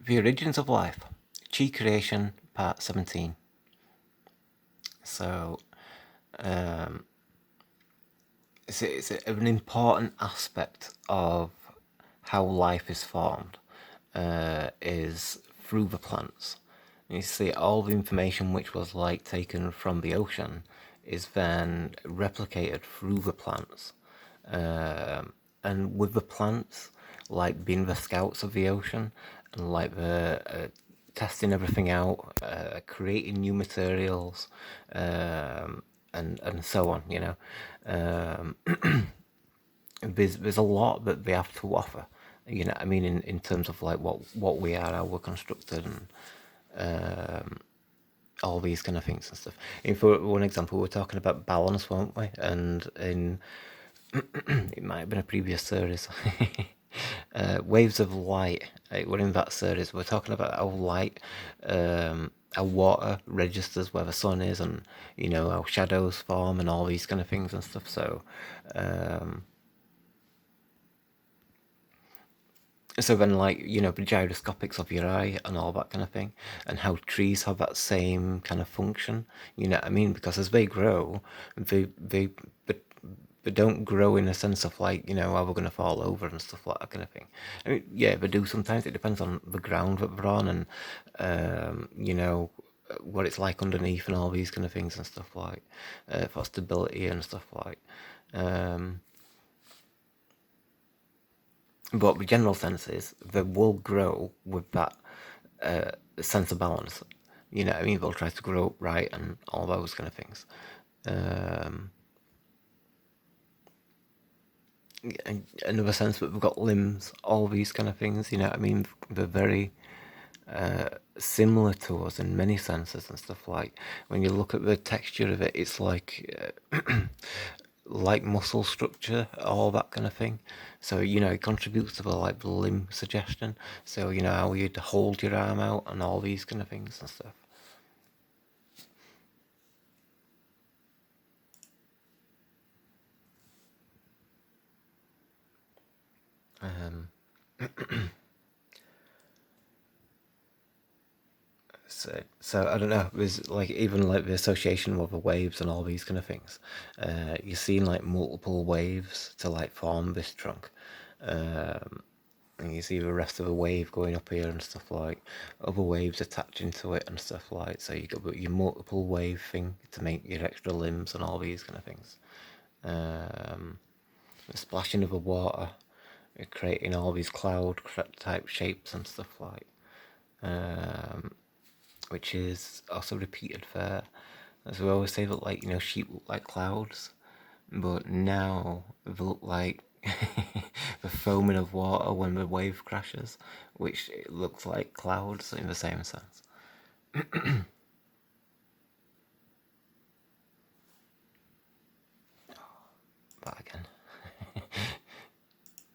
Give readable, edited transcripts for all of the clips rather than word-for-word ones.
The Origins of Life, Chi Creation, Part 17. So, it's an important aspect of how life is formed, is through the plants. You see, all the information which was like taken from the ocean is then replicated through the plants. And with the plants, like being the scouts of the ocean, and like the testing everything out, creating new materials, and so on. There's a lot that they have to offer. I mean, in terms of like what we are, how we're constructed, and all these kind of things and stuff. For one example, we were talking about balance, weren't we? And in it might have been a previous series. Waves of light. We're in that series. We're talking about how light, how water registers where the sun is, and how shadows form and all these kind of things and stuff. So then, like, the gyroscopics of your eye and all that kind of thing, and how trees have that same kind of function. You know what I mean? Because as they grow, but they don't grow in a sense of like, how we're going to fall over and stuff like that kind of thing. I mean, yeah, they do sometimes. It depends on the ground that they're on, and what it's like underneath and all these kind of things and stuff like, for stability and stuff like. But the general sense is they will grow with that sense of balance. You know what I mean? They'll try to grow right and all those kind of things. And another sense that we've got limbs, all these kind of things. You know what I mean? They're very similar to us in many senses and stuff like. When you look at the texture of it, it's like like muscle structure, all that kind of thing. So it contributes to the limb suggestion. So how you'd hold your arm out and all these kind of things and stuff. So I don't know. There's like even like the association with the waves and all these kind of things. You're seeing like multiple waves to like form this trunk. And you see the rest of the wave going up here and stuff like other waves attaching to it and stuff like. So you got your multiple wave thing to make your extra limbs and all these kind of things. The splashing of the water, creating all these cloud type shapes and stuff like. Which is also repeated there. As we always say that sheep look like clouds, but now they look like the foaming of water when the wave crashes, which it looks like clouds in the same sense. But again,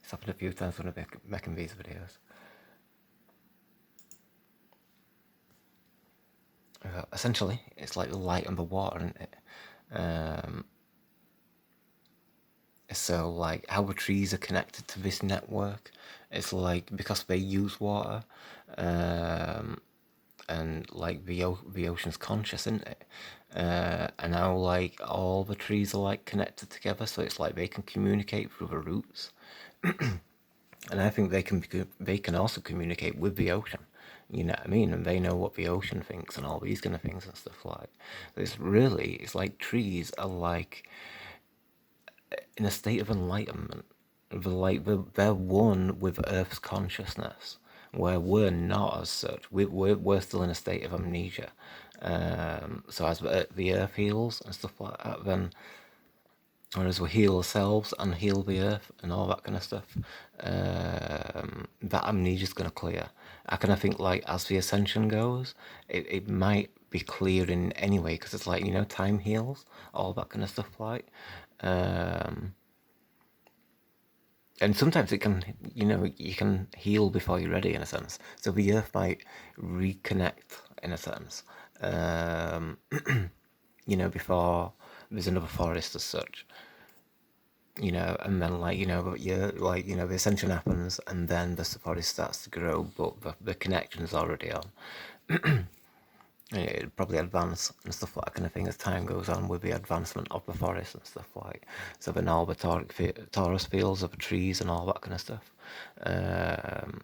it's happened a few times when I'm making these videos. Essentially, it's like the light and the water, isn't it? So like how the trees are connected to this network, it's like because they use water, and like the ocean's conscious, isn't it? And how like all the trees are like connected together, so it's like they can communicate through the roots, and I think they can also communicate with the ocean. You know what I mean? And they know what the ocean thinks and all these kind of things and stuff like. It's like trees are like in a state of enlightenment. They're one with Earth's consciousness, where we're not as such. We're still in a state of amnesia. So as the Earth heals and stuff like that, then whereas we heal ourselves and heal the Earth and all that kind of stuff, that amnesia's going to clear. I kind of think like as the ascension goes, it might be clearing anyway because it's like time heals, all that kind of stuff like. And sometimes it can, you can heal before you're ready in a sense. So the earth might reconnect in a sense, before there's another forest as such. and then but yeah, the ascension happens, and then the forest starts to grow, but the connection is already on. It'd probably advance and stuff like that kind of thing as time goes on with the advancement of the forest and stuff like. So then all the torus fields of the trees and all that kind of stuff um,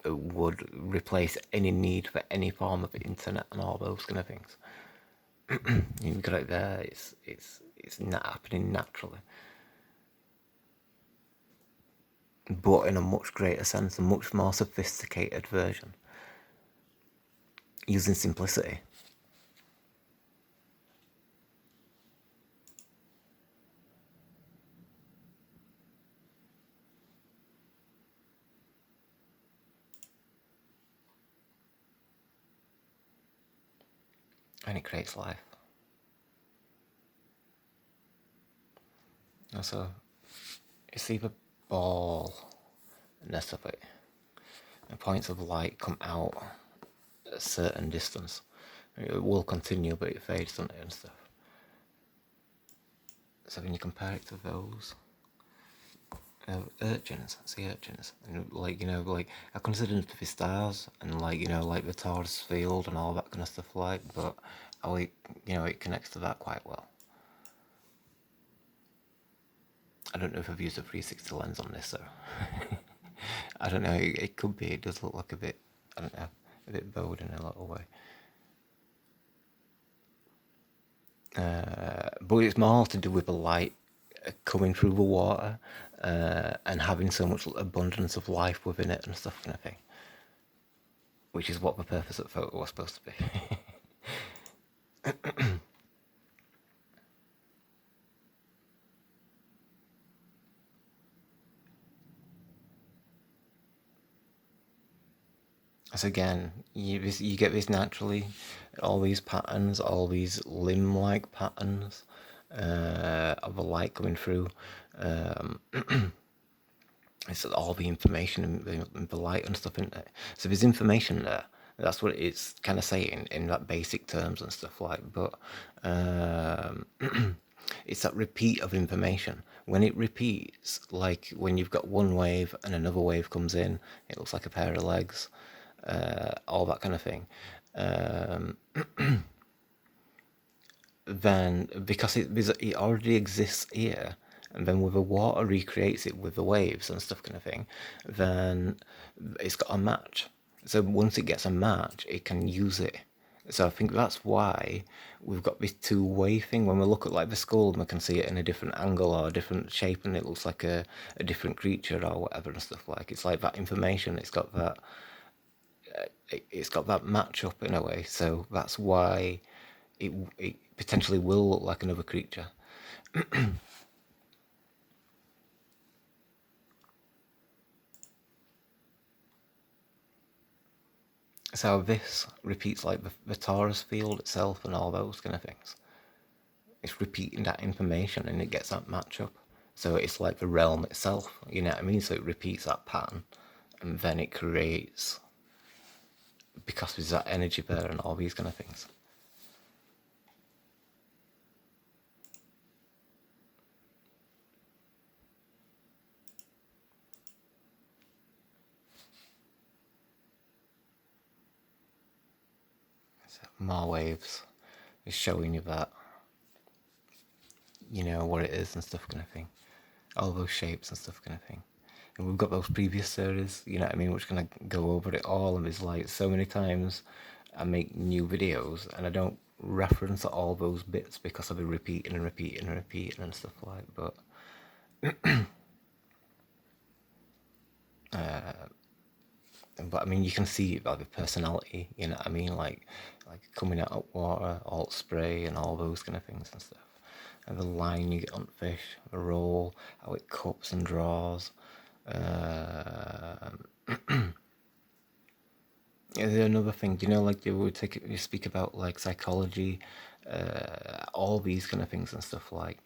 would replace any need for any form of internet and all those kind of things. You've got it there. It's not happening naturally, but in a much greater sense, a much more sophisticated version, using simplicity. And it creates life. And so you see the ballness of it. And points of light come out at a certain distance. It will continue, but it fades, doesn't it, and stuff. So when you compare it to those urchins, sea urchins, and I consider them to be stars, and like the Taurus field and all that kind of stuff, but it connects to that quite well. I don't know if I've used a 360 lens on this, so I don't know. It could be. It does look like a bit. I don't know, a bit bowed in a little way. But it's more to do with the light coming through the water and having so much abundance of life within it and stuff kind of thing, which is what the purpose of the photo was supposed to be. So again, you get this naturally, all these patterns, all these limb-like patterns of the light coming through. It's all the information in the light and stuff in there. So there's information there. That's what it's kind of saying in that basic terms and stuff like. But it's that repeat of information. When it repeats, like when you've got one wave and another wave comes in, it looks like a pair of legs, all that kind of thing. Then because it already exists here, and then with the water recreates it with the waves and stuff kind of thing, then it's got a match. So once it gets a match, it can use it. So I think that's why we've got this two-way thing. When we look at like the skull, we can see it in a different angle or a different shape, and it looks like a different creature or whatever and stuff like. It's like that information. It's got that match up in a way. So that's why it potentially will look like another creature. So this repeats like the Taurus field itself and all those kind of things. It's repeating that information and it gets that matchup. So it's like the realm itself, you know what I mean? So it repeats that pattern and then it creates, because there's that energy there and all these kind of things. So more waves is showing you that, what it is and stuff kind of thing. All those shapes and stuff kind of thing. And we've got those previous series, you know what I mean, which kind of go over it all. And it's like so many times I make new videos and I don't reference all those bits because I'll be repeating and repeating and repeating and stuff like. But I mean, you can see like the personality, you know what I mean, like coming out of water, alt spray, and all those kind of things and stuff. And the line you get on fish, the roll, how it cups and draws. Another thing, like you speak about like psychology, all these kind of things and stuff like,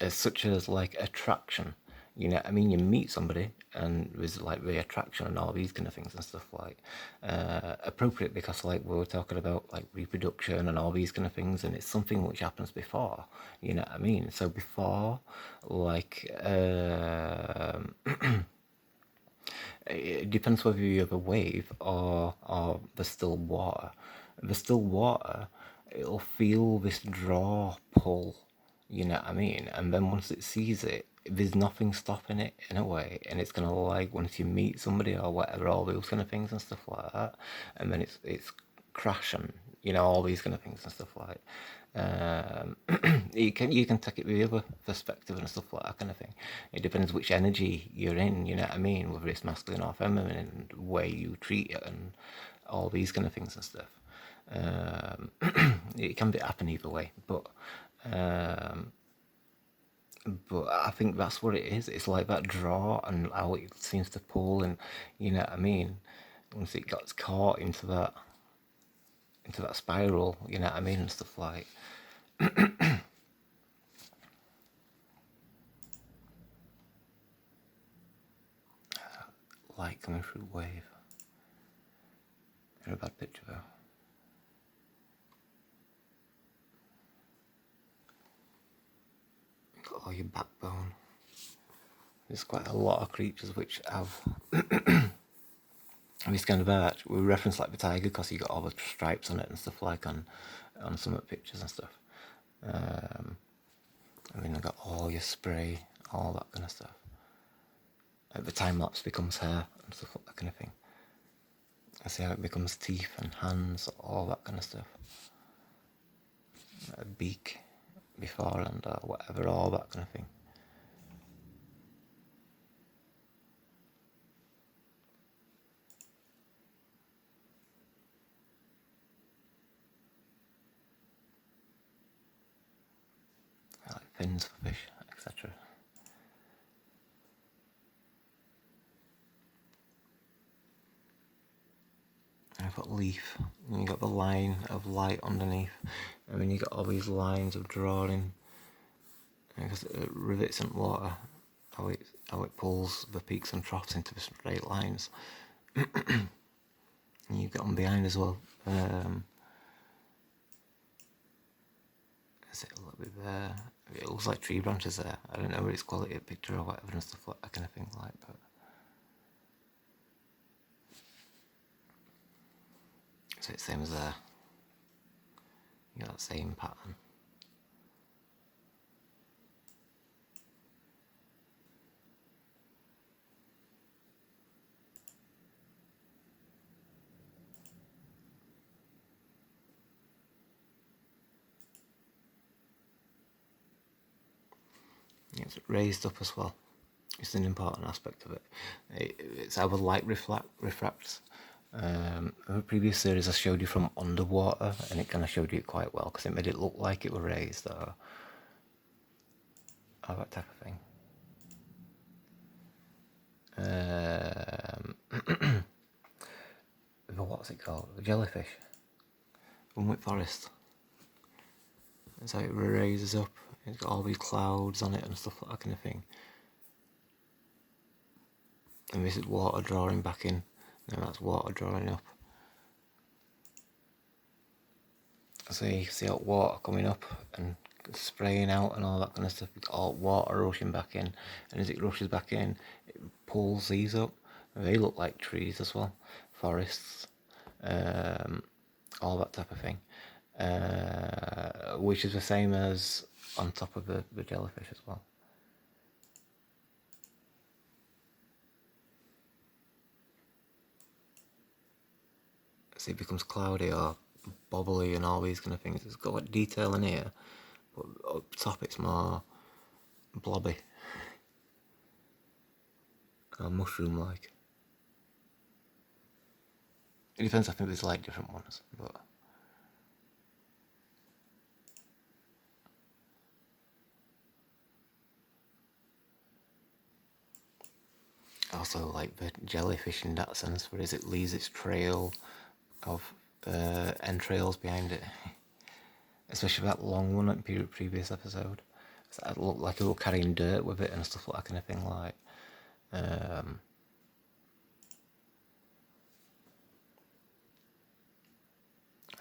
such as like attraction. You know what I mean? You meet somebody and there's like the attraction and all these kind of things and stuff like appropriate because like we were talking about like reproduction and all these kind of things, and it's something which happens before. You know what I mean? So before, like it depends whether you have a wave or the still water. The still water, it'll feel this draw pull, you know what I mean? And then once it sees it, there's nothing stopping it in a way, and it's gonna like once you meet somebody or whatever, all those kind of things and stuff like that, and then it's crashing, you know, all these kind of things and stuff like. Um, you can take it with the other perspective and stuff like that kind of thing. It depends which energy you're in, you know what I mean, whether it's masculine or feminine, and the way you treat it, and all these kind of things and stuff. It can be happen either way, um, but I think that's what it is. It's like that draw and how it seems to pull, and you know what I mean. Once it gets caught into that spiral, you know what I mean, and stuff like. Light coming through wave. In a bad picture though. You've got all your backbone. There's quite a lot of creatures which have this kind of arch. We reference like the tiger because you got all the stripes on it and stuff like on some of the pictures and stuff. I mean, I got all your spray, all that kind of stuff. The time lapse becomes hair and stuff like that kind of thing. I see how it becomes teeth and hands, all that kind of stuff. A beak before and whatever, all that kind of thing. Like fins for fish, etc. And I've got leaf, and you got the line of light underneath. I mean, you got all these lines of drawing, because it rivets in water, how it pulls the peaks and troughs into straight lines. And you've got them behind as well. Is it a little bit there? It looks like tree branches there. I don't know whether it's quality of picture or whatever and stuff like that kind of thing. Like, but so it's the same as there. You got that same pattern. It's raised up as well. It's an important aspect of it. It's how the light refracts. In the previous series I showed you from underwater, and it kind of showed you it quite well because it made it look like it were raised or that type of thing. What's it called? The jellyfish. Unwit Forest. It's how it raises up. It's got all these clouds on it and stuff like that kind of thing. And this is water drawing back in. And that's water drawing up. So you can see all water coming up and spraying out and all that kind of stuff. It's all water rushing back in. And as it rushes back in, it pulls these up. And they look like trees as well. Forests. All that type of thing. Which is the same as on top of the jellyfish as well. So it becomes cloudy or bobbly and all these kind of things. It's got like detail in here, but up top it's more blobby or mushroom like. It depends, I think there's like different ones, but also like the jellyfish in that sense, whereas it leaves its trail of entrails behind it. Especially that long one at the previous episode. So it looked like it was carrying dirt with it and stuff like that kind of thing. Like, um,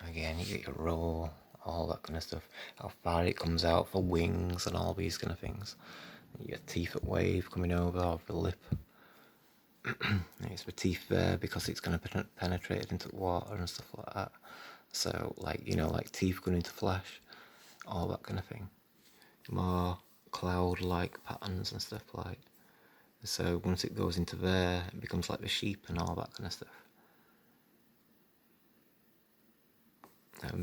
again, you get your roll, all that kind of stuff. How far it comes out for wings and all these kind of things. You get teeth at wave coming over, or the lip. It's the teeth there because it's going to penetrate into water and stuff like that. So, like, like teeth going into flesh, all that kind of thing. More cloud-like patterns and stuff like. So once it goes into there, it becomes like the sheep and all that kind of stuff.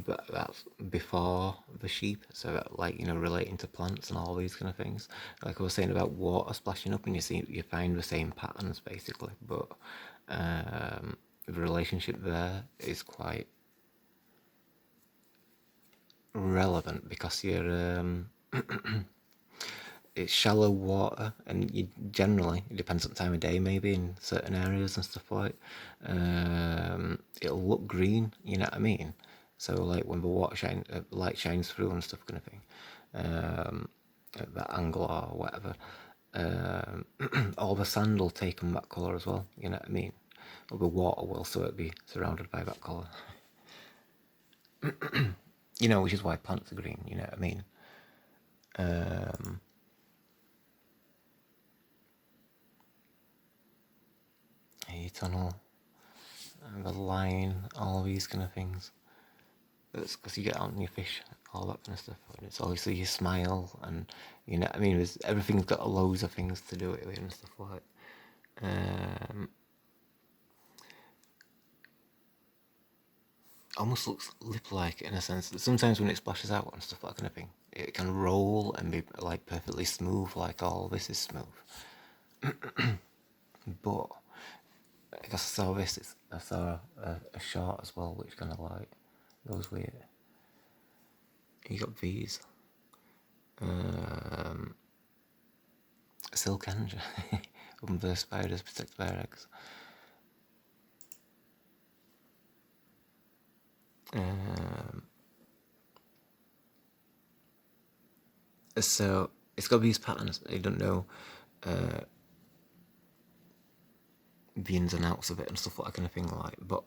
But that's before the sheep, so that, like, relating to plants and all these kind of things. Like I was saying about water splashing up, and you find the same patterns basically, but the relationship there is quite relevant because it's shallow water, and you generally, it depends on the time of day maybe in certain areas and stuff like, it'll look green, you know what I mean? So like when the light shines through and stuff kind of thing, at that angle or whatever, all the sand will take on that colour as well, you know what I mean? Or the water will, so it'll be surrounded by that colour. Which is why plants are green, you know what I mean? A tunnel, and the line, all these kind of things. That's because you get out and you fish, all that kind of stuff. And it's obviously you smile, and you know what I mean. Everything's got loads of things to do it with and stuff like. Almost looks lip-like in a sense. Sometimes when it splashes out and stuff, that kind of thing, it can roll and be like perfectly smooth, like all this is smooth. But I guess I saw this. I saw a shot as well, which kind of like goes with it. You got these. Silk Angel. The spiders protect their eggs. So it's got these patterns. I don't know the ins and outs of it and stuff like that kind of thing. Like, but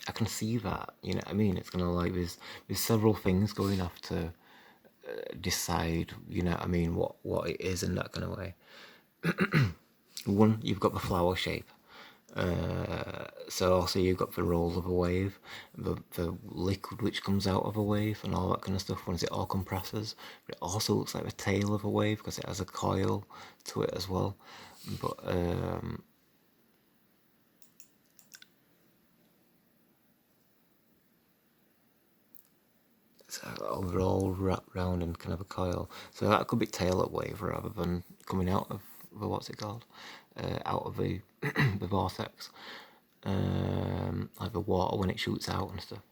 I can see that. You know what I mean? It's gonna like there's several things going off to decide. You know what I mean? What it is in that kind of way. One, you've got the flower shape. So also you've got the roll of a wave, the liquid which comes out of a wave and all that kind of stuff once it all compresses. But it also looks like the tail of a wave because it has a coil to it as well. But so they're all wrapped round in kind of a coil. So that could be tail at wave rather than coming out of the, what's it called? Out of the the vortex. Like the water when it shoots out and stuff.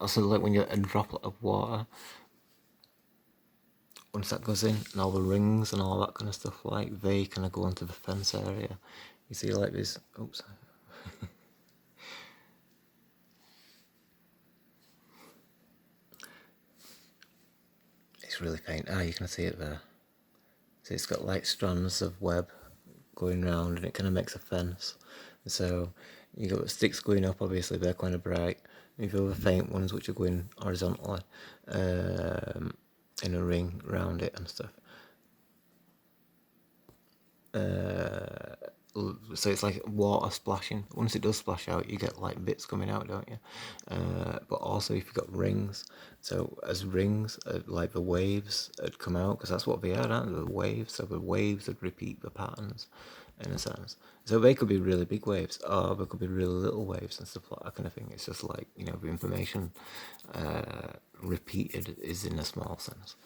Also, like when you're a droplet of water, once that goes in, and all the rings and all that kind of stuff, like they kind of go into the fence area. You see, like this. Oops. It's really faint. You can see it there. So it's got like strands of web going round, and it kind of makes a fence. So you got the sticks going up. Obviously, they're kind of bright. You've got the faint ones which are going horizontally in a ring round it and stuff. So it's like water splashing. Once it does splash out, you get like bits coming out, don't you? But also if you've got rings, so as rings, like the waves had come out, because that's what they are, aren't they? The waves. So the waves would repeat the patterns, in a sense. So they could be really big waves, or they could be really little waves and stuff like that kind of thing. It's just like, the information repeated is in a small sense.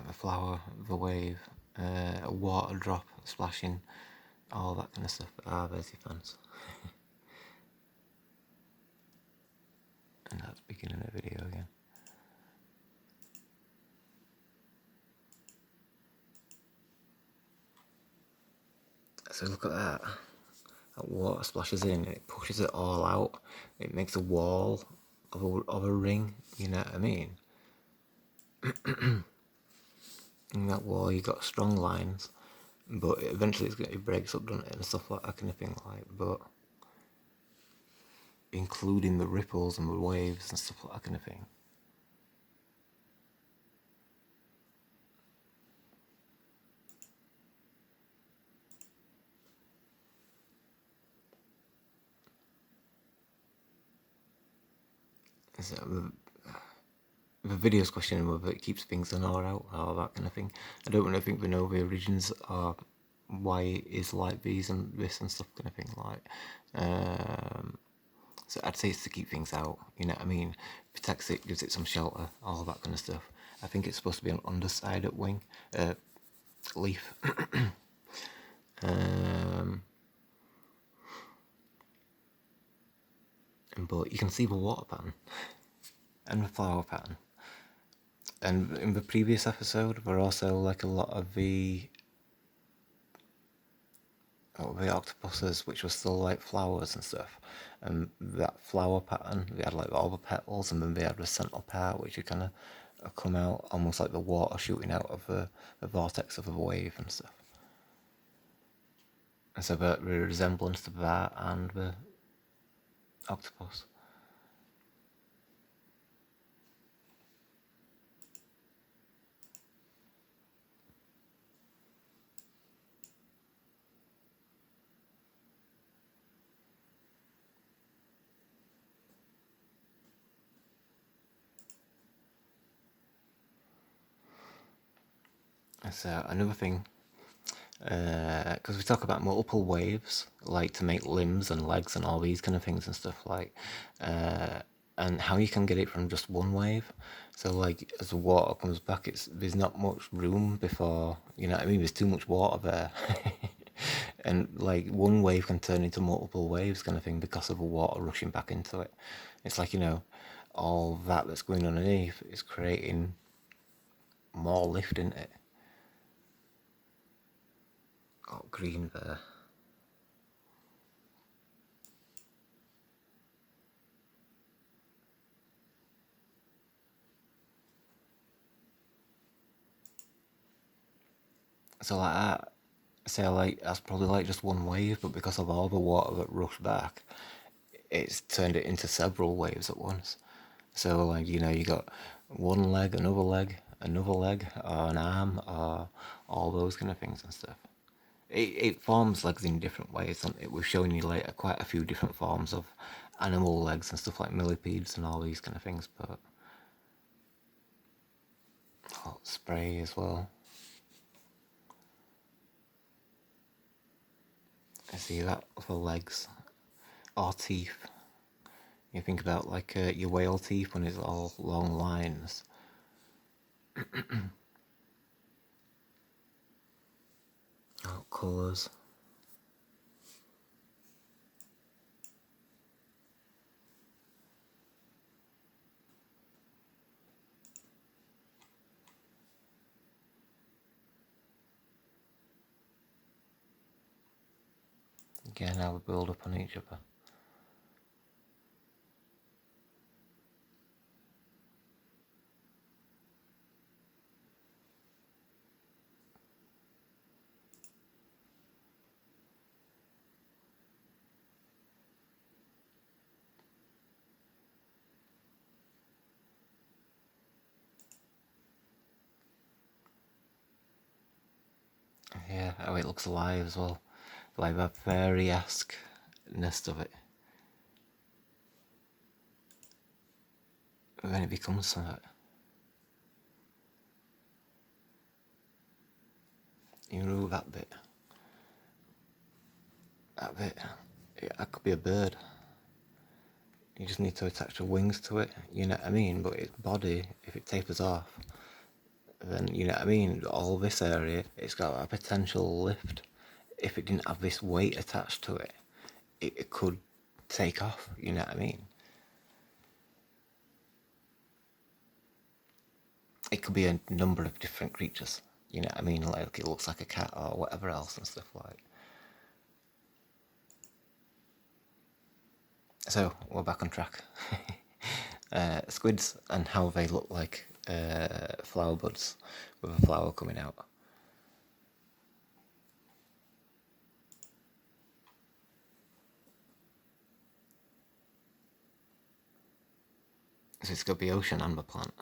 The flower, the wave, a water drop splashing, all that kind of stuff. There's your fans. And that's beginning of the video again. So look at that. That water splashes in and it pushes it all out. It makes a wall of a ring, you know what I mean? In that wall you got strong lines, but eventually it breaks up, doesn't it, and stuff like that kind of thing, like, but including the ripples and the waves and stuff like that kind of thing. So the video's questioning whether it keeps things in or out, or that kind of thing. I don't really think we know the origins or why it is like these and this and stuff kind of thing, like. So I'd say it's to keep things out, you know what I mean? Protects it, gives it some shelter, all that kind of stuff. I think it's supposed to be on underside at wing, leaf. But you can see the water pattern and the flower pattern. And in the previous episode, there are also like a lot of the octopuses, which were still like flowers and stuff. And that flower pattern, they had like all the petals, and then they had the central part, which would kind of come out almost like the water shooting out of the vortex of a wave and stuff. And so the resemblance to that and the octopus. So another thing, because we talk about multiple waves, like to make limbs and legs and all these kind of things and stuff, like, and how you can get it from just one wave. So like as the water comes back, there's not much room before, you know what I mean? There's too much water there. And like one wave can turn into multiple waves kind of thing because of the water rushing back into it. It's like, you know, all that's going underneath is creating more lift in it. Oh, green there. So like that, say like that's probably like just one wave, but because of all the water that rushed back, it's turned it into several waves at once. So like, you know, you got one leg, another leg, or an arm, or all those kind of things and stuff. It forms legs in different ways, and it was showing you later quite a few different forms of animal legs and stuff like millipedes and all these kind of things. But spray as well. I see that for legs or teeth. You think about like your whale teeth when it's all long lines. Oh, colours. Again, how we build up on each other. Yeah, how it looks alive as well. Like that fairy-esque nest of it. And then it becomes something. You remove that bit. That bit. That could be a bird. You just need to attach the wings to it, you know what I mean? But its body, if it tapers off, then, you know what I mean? All this area, it's got a potential lift. If it didn't have this weight attached to it, it could take off, you know what I mean? It could be a number of different creatures, you know what I mean? Like it looks like a cat or whatever else and stuff like. So we're back on track. Squids and how they look like flower buds with a flower coming out. So it's got the ocean amber plant.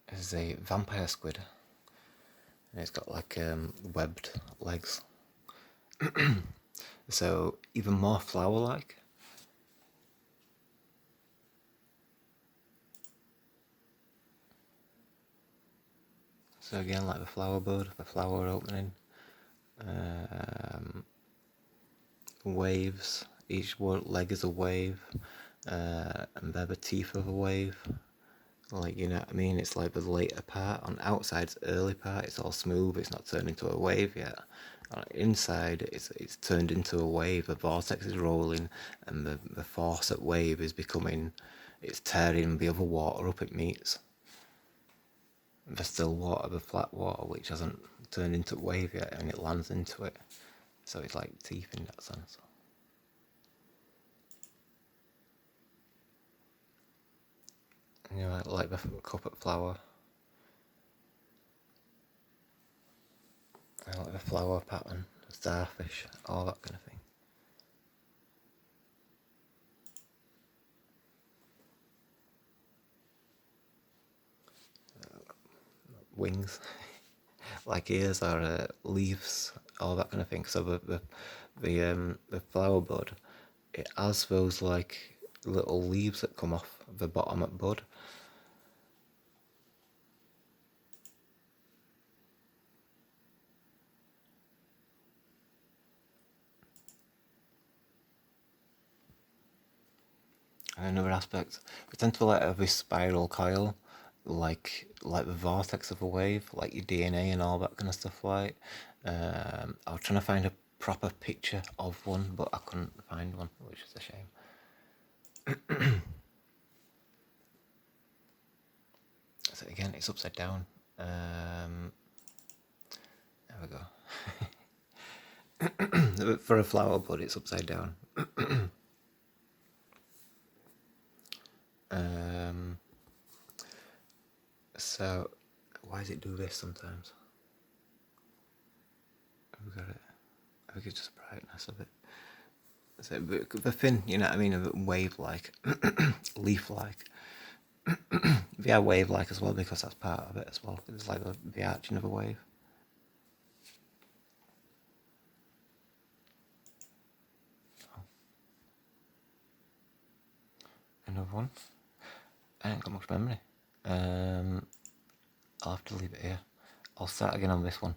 This is a vampire squid. And it's got like webbed legs. So even more flower-like. So again, like the flower bud, the flower opening. Waves. Each leg is a wave. And they're the teeth of a wave. Like, you know what I mean? It's like the later part. On outside's early part, it's all smooth. It's not turned into a wave yet. On inside, it's turned into a wave. The vortex is rolling, and the force at wave is becoming. It's tearing the other water up it meets. The still water, the flat water, which hasn't turned into a wave yet, and it lands into it. So it's like teeth in that sense. You know, like the cuppet flower. I like the flower pattern, starfish, all that kind of thing. Wings, like ears or leaves, all that kind of thing. So the flower bud, it has those like little leaves that come off the bottom of bud. And another aspect, we tend to let every spiral coil, like the vortex of a wave, like your DNA and all that kind of stuff. Like, I was trying to find a proper picture of one, but I couldn't find one, which is a shame. So again, it's upside down. There we go. For a flower bud, it's upside down. So why does it do this sometimes? Have we got it? I think it's just brightness of it. So the thin, you know what I mean, a bit wave-like, leaf-like. They are wave-like as well because that's part of it as well. It's like the arching of a wave. Another one. I ain't got much memory. I'll have to leave it here. I'll start again on this one.